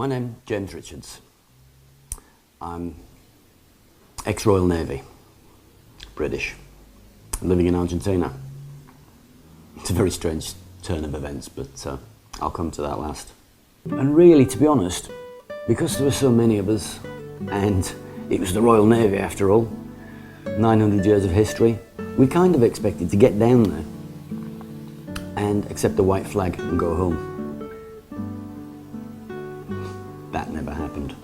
My name's James Richards. I'm ex-Royal Navy, British, living in Argentina. It's a very strange turn of events, but I'll come to that last. And really, to be honest, because there were so many of us, and it was the Royal Navy after all, 900 years of history, we kind of expected to get down there and accept the white flag and go home. That never happened.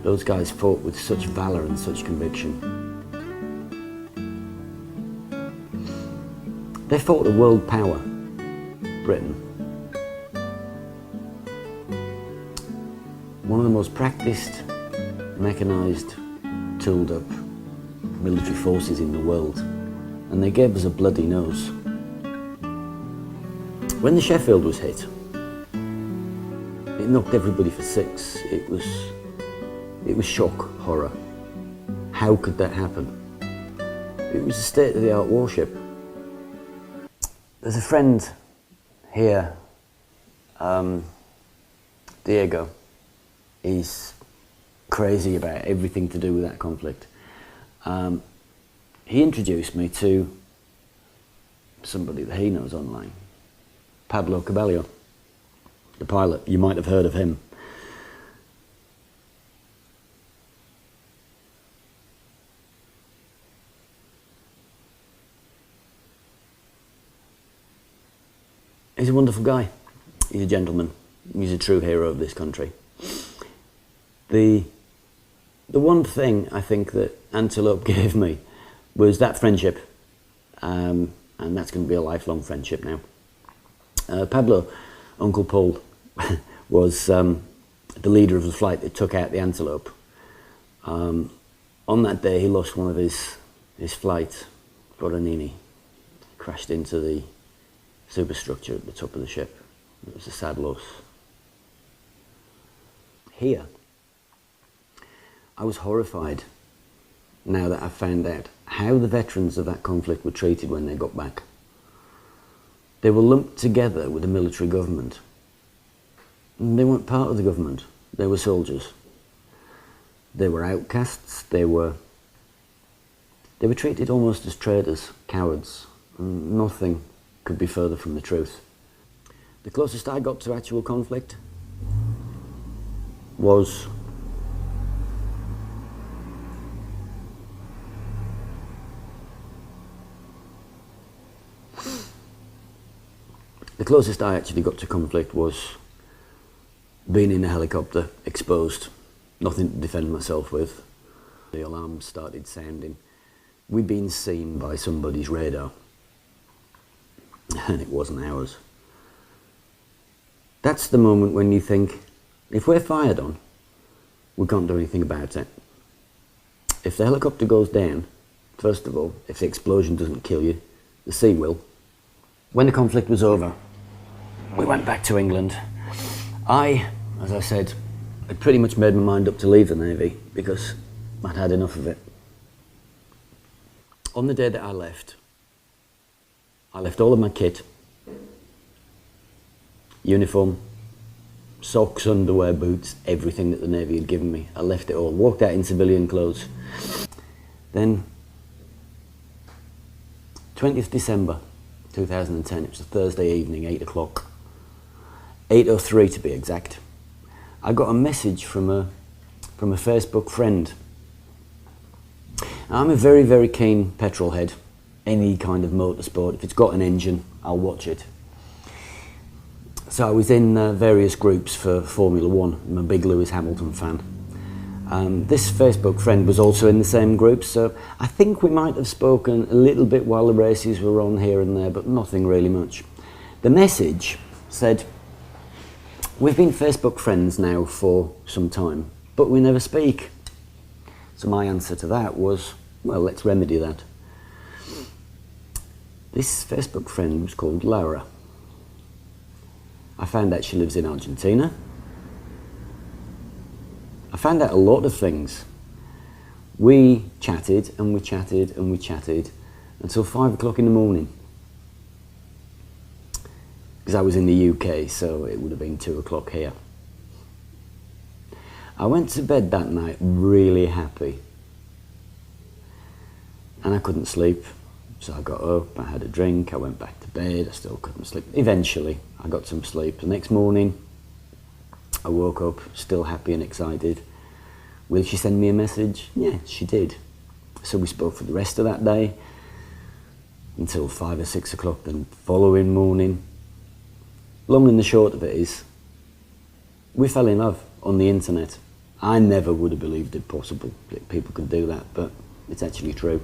Those guys fought with such valour and such conviction. They fought a world power, Britain. One of the most practised, mechanised, tooled up military forces in the world, and they gave us a bloody nose. When the Sheffield was hit, it knocked everybody for six. It was shock, horror. How could that happen? It was a state-of-the-art warship. There's a friend here, Diego. He's crazy about everything to do with that conflict. He introduced me to somebody that he knows online, Pablo Carballo, the pilot. You might have heard of him. He's a wonderful guy. He's a gentleman. He's a true hero of this country. The one thing I think that Antelope gave me was that friendship, and that's going to be a lifelong friendship now. Pablo, Uncle Paul, was the leader of the flight that took out the Antelope. On that day he lost one of his flight, Guadagnini, crashed into the superstructure at the top of the ship. It was a sad loss. Here, I was horrified now that I found out how the veterans of that conflict were treated when they got back. They were lumped together with the military government. And they weren't part of the government. They were soldiers. They were outcasts. They were treated almost as traitors, cowards. And nothing could be further from the truth. The closest I got to actual conflict was being in a helicopter, exposed, nothing to defend myself with. The alarm started sounding. We'd been seen by somebody's radar, and it wasn't ours. That's the moment when you think, if we're fired on, we can't do anything about it. If the helicopter goes down, first of all, if the explosion doesn't kill you, the sea will. When the conflict was over, we went back to England. I, as I said, had pretty much made my mind up to leave the Navy because I'd had enough of it. On the day that I left all of my kit, uniform, socks, underwear, boots, everything that the Navy had given me. I left it all, walked out in civilian clothes. Then, 20th December 2010, it was a Thursday evening, 8 o'clock. 8:03 to be exact. I got a message from a Facebook friend. I'm a very, very keen petrol head. Any kind of motorsport, if it's got an engine, I'll watch it. So I was in various groups for Formula One. I'm a big Lewis Hamilton fan. This Facebook friend was also in the same group, so I think we might have spoken a little bit while the races were on here and there, but nothing really much. The message said, "We've been Facebook friends now for some time, but we never speak." So my answer to that was, well, let's remedy that. This Facebook friend was called Laura. I found out she lives in Argentina. I found out a lot of things. We chatted and we chatted and we chatted until 5 o'clock in the morning. Because I was in the UK, so it would have been 2 o'clock here. I went to bed that night really happy. And I couldn't sleep, so I got up, I had a drink, I went back to bed, I still couldn't sleep. Eventually, I got some sleep. The next morning, I woke up, still happy and excited. Will she send me a message? Yeah, she did. So we spoke for the rest of that day, until 5 or 6 o'clock the following morning. Long and the short of it is, we fell in love on the internet. I never would have believed it possible that people could do that, but it's actually true.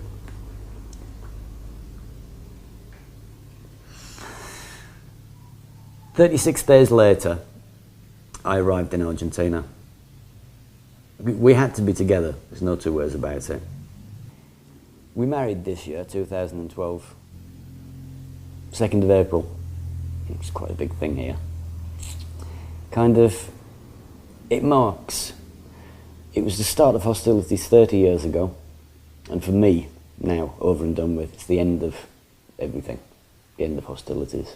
"36 days later, I arrived in Argentina. We had to be together, there's no two ways about it. We married this year, 2012, 2nd of April. It's quite a big thing here. It marks, it was the start of hostilities 30 years ago, and for me, now, over and done with, it's the end of everything, the end of hostilities.